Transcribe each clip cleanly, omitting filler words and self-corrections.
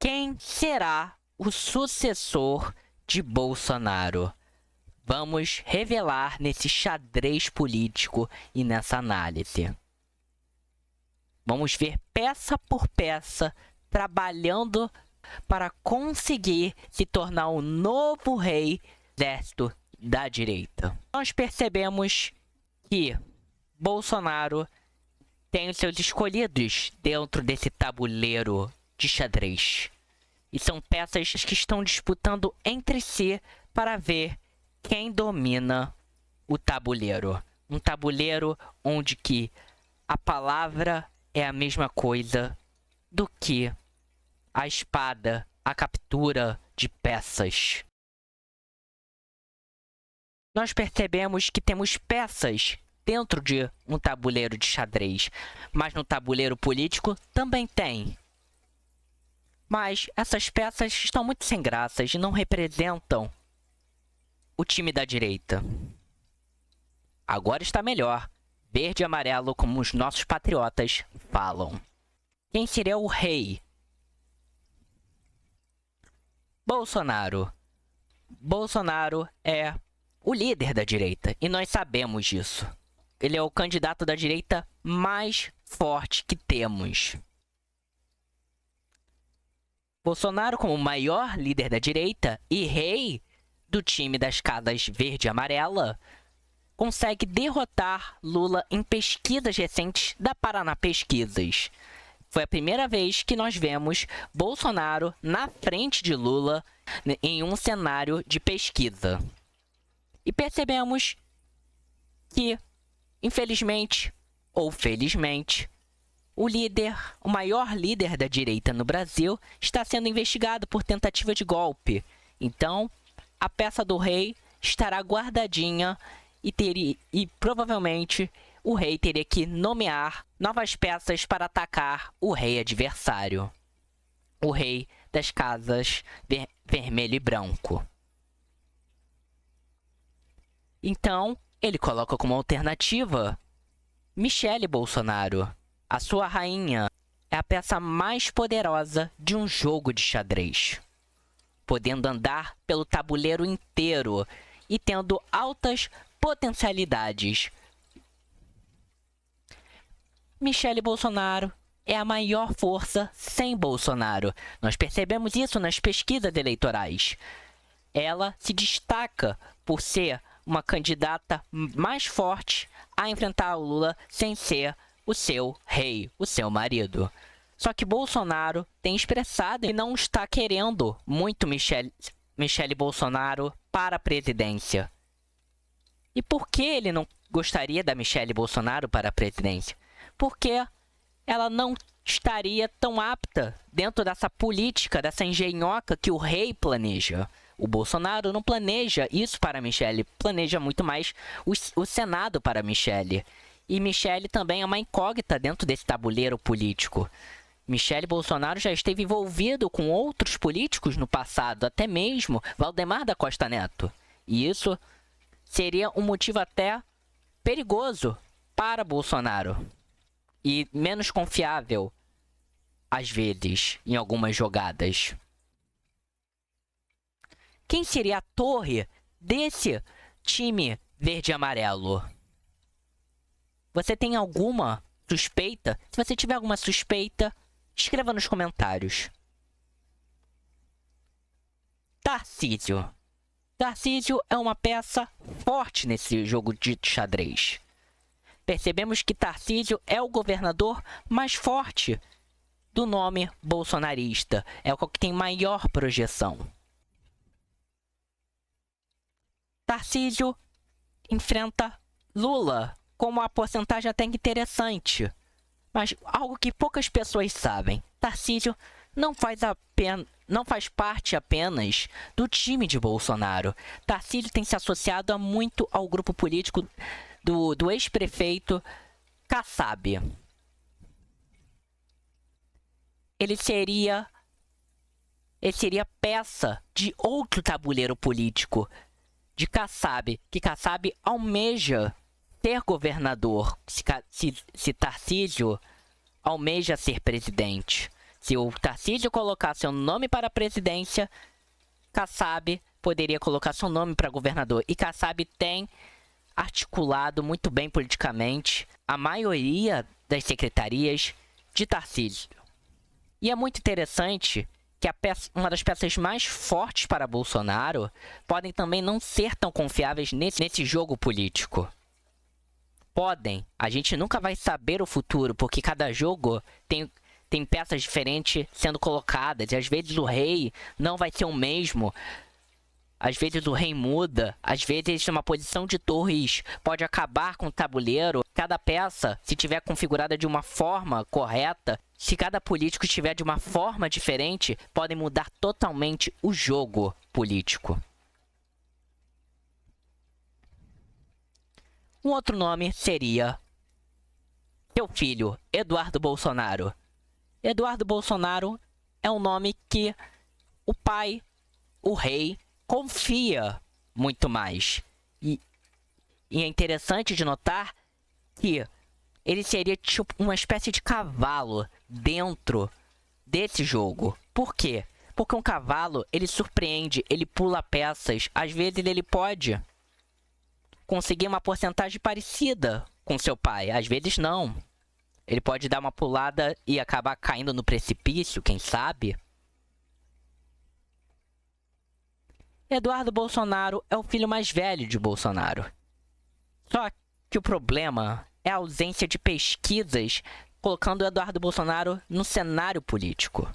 Quem será o sucessor de Bolsonaro? Vamos revelar nesse xadrez político e nessa análise. Vamos ver peça por peça, trabalhando para conseguir se tornar o novo rei do exército da direita. Nós percebemos que Bolsonaro tem os seus escolhidos dentro desse tabuleiro de xadrez. E são peças que estão disputando entre si para ver quem domina o tabuleiro. Um tabuleiro onde que a palavra é a mesma coisa do que a espada, a captura de peças. Nós percebemos que temos peças dentro de um tabuleiro de xadrez, mas no tabuleiro político também tem. Mas essas peças estão muito sem graças e não representam o time da direita. Agora está melhor. Verde e amarelo, como os nossos patriotas falam. Quem seria o rei? Bolsonaro. Bolsonaro é o líder da direita e nós sabemos disso. Ele é o candidato da direita mais forte que temos. Bolsonaro, como o maior líder da direita e rei do time das casas verde e amarela, consegue derrotar Lula em pesquisas recentes da Paraná Pesquisas. Foi a primeira vez que nós vemos Bolsonaro na frente de Lula em um cenário de pesquisa. E percebemos que, infelizmente ou felizmente, o maior líder da direita no Brasil está sendo investigado por tentativa de golpe. Então, a peça do rei estará guardadinha e provavelmente o rei teria que nomear novas peças para atacar o rei adversário. O rei das casas vermelho e branco. Então, ele coloca como alternativa Michele Bolsonaro. A sua rainha é a peça mais poderosa de um jogo de xadrez, podendo andar pelo tabuleiro inteiro e tendo altas potencialidades. Michele Bolsonaro é a maior força sem Bolsonaro. Nós percebemos isso nas pesquisas eleitorais. Ela se destaca por ser uma candidata mais forte a enfrentar o Lula sem ser o seu rei, o seu marido. Só que Bolsonaro tem expressado que não está querendo muito Michele Bolsonaro para a presidência. E por que ele não gostaria da Michele Bolsonaro para a presidência? Porque ela não estaria tão apta dentro dessa política, dessa engenhoca que o rei planeja. O Bolsonaro não planeja isso para a Michele, planeja muito mais o Senado para a Michele. E Michele também é uma incógnita dentro desse tabuleiro político. Michele Bolsonaro já esteve envolvido com outros políticos no passado, até mesmo Valdemar da Costa Neto. E isso seria um motivo até perigoso para Bolsonaro. E menos confiável, às vezes, em algumas jogadas. Quem seria a torre desse time verde e amarelo? Você tem alguma suspeita? Se você tiver alguma suspeita, escreva nos comentários. Tarcísio. Tarcísio é uma peça forte nesse jogo de xadrez. Percebemos que Tarcísio é o governador mais forte do nome bolsonarista. É o que tem maior projeção. Tarcísio enfrenta Lula com uma porcentagem até interessante. Mas algo que poucas pessoas sabem. Tarcísio não faz parte apenas do time de Bolsonaro. Tarcísio tem se associado muito ao grupo político do ex-prefeito Kassab. Ele seria peça de outro tabuleiro político de Kassab, que Kassab almeja ser governador, se Tarcísio almeja ser presidente. Se o Tarcísio colocar seu nome para a presidência, Kassab poderia colocar seu nome para governador. E Kassab tem articulado muito bem politicamente a maioria das secretarias de Tarcísio. E é muito interessante que uma das peças mais fortes para Bolsonaro podem também não ser tão confiáveis nesse jogo político. Podem. A gente nunca vai saber o futuro, porque cada jogo tem peças diferentes sendo colocadas. E às vezes o rei não vai ser o mesmo. Às vezes o rei muda, às vezes uma posição de torres pode acabar com o tabuleiro. Cada peça, se tiver configurada de uma forma correta, se cada político estiver de uma forma diferente, podem mudar totalmente o jogo político. Um outro nome seria seu filho, Eduardo Bolsonaro. Eduardo Bolsonaro é um nome que o pai, o rei, confia muito mais. E é interessante de notar que ele seria tipo uma espécie de cavalo dentro desse jogo. Por quê? Porque um cavalo, ele surpreende, ele pula peças. Às vezes ele pode conseguir uma porcentagem parecida com seu pai. Às vezes não. Ele pode dar uma pulada e acabar caindo no precipício, quem sabe? Eduardo Bolsonaro é o filho mais velho de Bolsonaro. Só que o problema é a ausência de pesquisas colocando o Eduardo Bolsonaro no cenário político.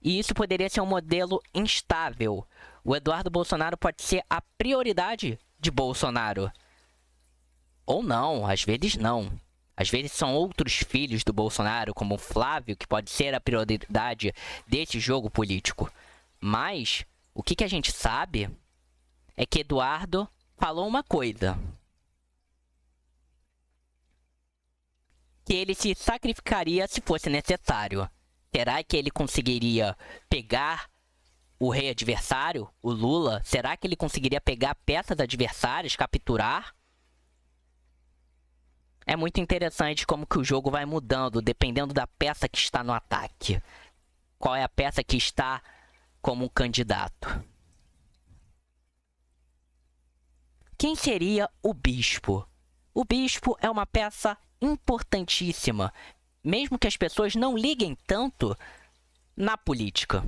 E isso poderia ser um modelo instável. O Eduardo Bolsonaro pode ser a prioridade de Bolsonaro. Ou não, às vezes não. Às vezes são outros filhos do Bolsonaro, como o Flávio, que pode ser a prioridade desse jogo político. Mas o que a gente sabe é que Eduardo falou uma coisa. Que ele se sacrificaria se fosse necessário. Será que ele conseguiria pegar o rei adversário, o Lula? Será que ele conseguiria pegar peças adversárias, capturar? É muito interessante como que o jogo vai mudando, dependendo da peça que está no ataque. Qual é a peça que está como um candidato? Quem seria o bispo? O bispo é uma peça importantíssima, mesmo que as pessoas não liguem tanto na política.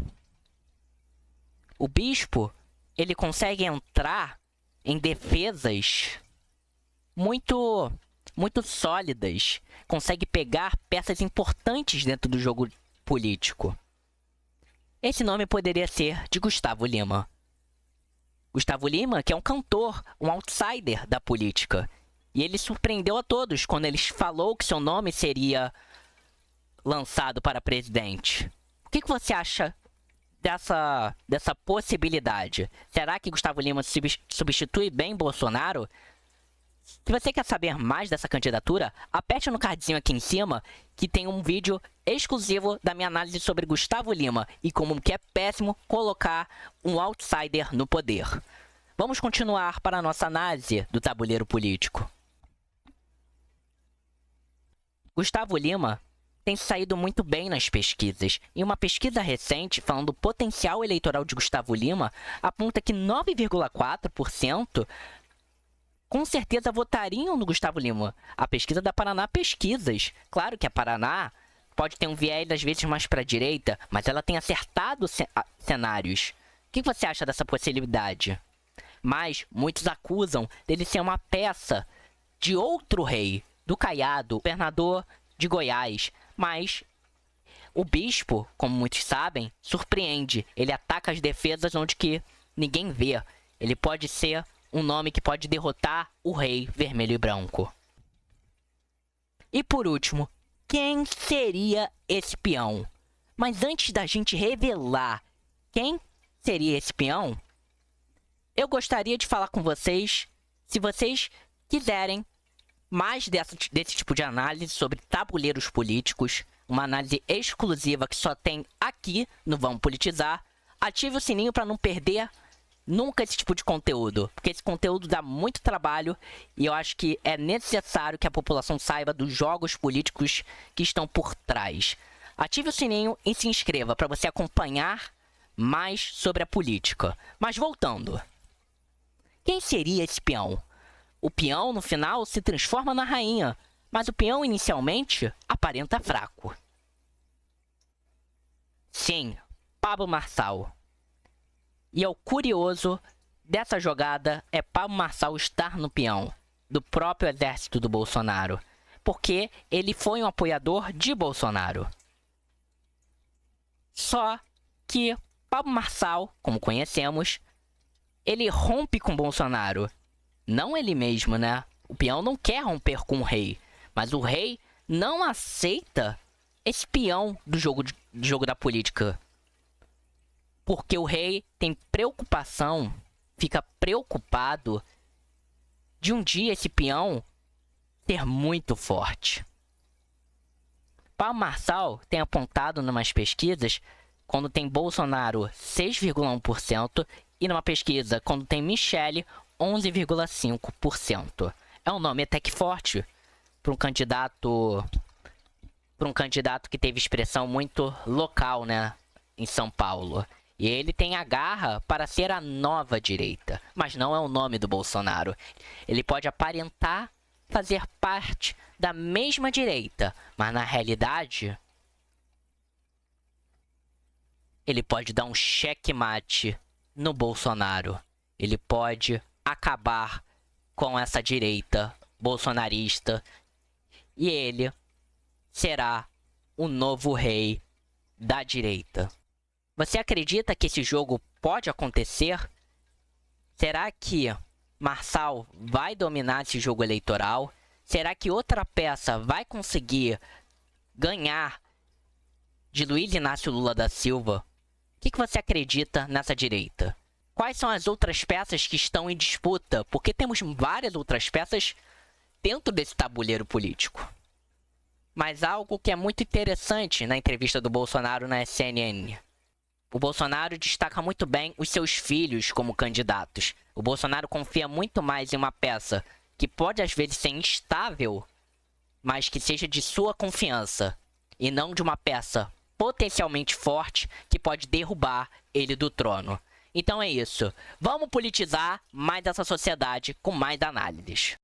O bispo, ele consegue entrar em defesas muito sólidas, consegue pegar peças importantes dentro do jogo político. Esse nome poderia ser de Gustavo Lima. Gustavo Lima, que é um cantor, um outsider da política. E ele surpreendeu a todos quando ele falou que seu nome seria lançado para presidente. O que você acha dessa possibilidade? Será que Gustavo Lima substitui bem Bolsonaro? Se você quer saber mais dessa candidatura, aperte no cardzinho aqui em cima que tem um vídeo exclusivo da minha análise sobre Gustavo Lima e como que é péssimo colocar um outsider no poder. Vamos continuar para a nossa análise do tabuleiro político. Gustavo Lima tem saído muito bem nas pesquisas. Em uma pesquisa recente, falando do potencial eleitoral de Gustavo Lima, aponta que 9,4% com certeza votariam no Gustavo Lima. A pesquisa da Paraná Pesquisas. Claro que a Paraná pode ter um viés, às vezes, mais para a direita, mas ela tem acertado cenários. O que você acha dessa possibilidade? Mas muitos acusam dele ser uma peça de outro rei, do Caiado, governador de Goiás. Mas o bispo, como muitos sabem, surpreende. Ele ataca as defesas onde que ninguém vê. Ele pode ser um nome que pode derrotar o rei vermelho e branco. E por último, quem seria esse peão? Mas antes da gente revelar quem seria esse peão, eu gostaria de falar com vocês, se vocês quiserem mais desse tipo de análise sobre tabuleiros políticos, uma análise exclusiva que só tem aqui no Vamos Politizar, ative o sininho para não perder nunca esse tipo de conteúdo, porque esse conteúdo dá muito trabalho e eu acho que é necessário que a população saiba dos jogos políticos que estão por trás. Ative o sininho e se inscreva para você acompanhar mais sobre a política. Mas voltando. Quem seria esse peão? O peão, no final, se transforma na rainha, mas o peão, inicialmente, aparenta fraco. Sim, Pablo Marçal. E o curioso dessa jogada é Pablo Marçal estar no peão do próprio exército do Bolsonaro, porque ele foi um apoiador de Bolsonaro. Só que Pablo Marçal, como conhecemos, ele rompe com Bolsonaro. Não ele mesmo, né? O peão não quer romper com o rei, mas o rei não aceita esse peão do jogo da política. Porque o rei tem preocupação, fica preocupado de um dia esse peão ser muito forte. Pablo Marçal tem apontado em umas pesquisas quando tem Bolsonaro 6,1% e numa pesquisa quando tem Michele 11,5%. É um nome até que forte para um candidato que teve expressão muito local, né, em São Paulo. E ele tem a garra para ser a nova direita, mas não é o nome do Bolsonaro. Ele pode aparentar fazer parte da mesma direita, mas na realidade ele pode dar um checkmate no Bolsonaro. Ele pode acabar com essa direita bolsonarista e ele será o novo rei da direita. Você acredita que esse jogo pode acontecer? Será que Marçal vai dominar esse jogo eleitoral? Será que outra peça vai conseguir ganhar de Luiz Inácio Lula da Silva? O que você acredita nessa direita? Quais são as outras peças que estão em disputa? Porque temos várias outras peças dentro desse tabuleiro político. Mas algo que é muito interessante na entrevista do Bolsonaro na CNN. O Bolsonaro destaca muito bem os seus filhos como candidatos. O Bolsonaro confia muito mais em uma peça que pode às vezes ser instável, mas que seja de sua confiança, e não de uma peça potencialmente forte que pode derrubar ele do trono. Então é isso. Vamos politizar mais essa sociedade com mais análises.